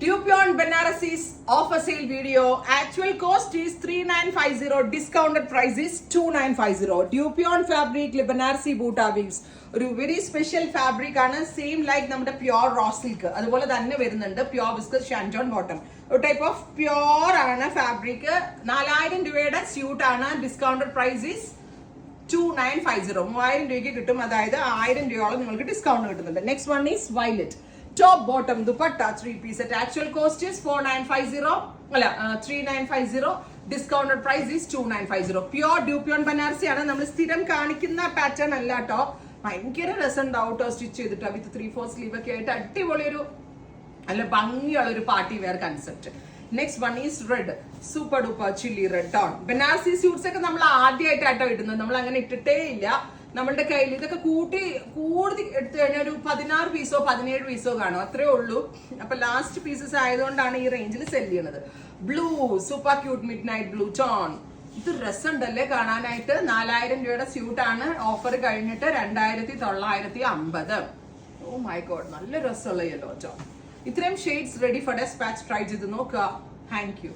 Dupion Banarasi's offer sale video. Actual cost is 3950. Discounted price is 2950. Dupion fabric Banarasi Buta weaves. ഒരു very special fabric ആണ്. Same like നമ്മുടെ pure raw silk അതുപോലെ തന്നെ വരുന്നുണ്ട്. Pure viscous ഷാൻജോൺ bottom ഒരു type of pure ആണ് fabric. 4000 രൂപയുടെ suit ആണ്. Discounted price is 2950. 3000 രൂപയ്ക്ക് കിട്ടും. അതായത് 1000 രൂപയോളം നിങ്ങൾക്ക് ഡിസ്കൗണ്ട് കിട്ടുന്നുണ്ട്. Next one is violet top bottom dupatta 3 piece set. Actual cost is 4950 alla 3950. Discounted price is 2950. Pure Dupion Banarasi ആണ്. നമ്മൾ സ്ഥിരം കാണിക്കുന്ന പാറ്റേൺ അല്ല ട്ടോ. ഭയങ്കര രസമുണ്ടാവും ട്ടോ സ്റ്റിച്ച് ചെയ്തിട്ട് വിത്ത് 3/4 സ്ലീവ് ഒക്കെ ആയിട്ട് അടിപൊളി ഒരു നല്ല ഭംഗിയുള്ള ഒരു party wear concept. Next one is red super duper chilli red tone. Banarasi suits ഒക്കെ നമ്മൾ ആദ്യമായിട്ടാട്ടോ ഇടുന്നത്. നമ്മൾ അങ്ങനെ ഇട്ടിട്ടേ ഇല്ല. നമ്മളുടെ കയ്യിൽ ഇതൊക്കെ കൂടുതൽ എടുത്തു കഴിഞ്ഞാൽ ഒരു 16 പീസോ 17 പീസോ കാണും, അത്രേ ഉള്ളൂ. അപ്പൊ ലാസ്റ്റ് പീസസ് ആയതുകൊണ്ടാണ് ഈ റേഞ്ചിൽ സെല് ചെയ്യുന്നത്. Blue super cute mid night blue tone. ഇത് രസമുണ്ടല്ലേ കാണാനായിട്ട്. 4000 രൂപയുടെ സ്യൂട്ട് ആണ്. ഓഫർ കഴിഞ്ഞിട്ട് 2950. ഓ മൈ ഗോഡ്, നല്ല രസമുള്ള യെല്ലോ ടോൺ. ഇത്രയും shades ready for despatch. Try ചെയ്ത് നോക്കുക. Thank U.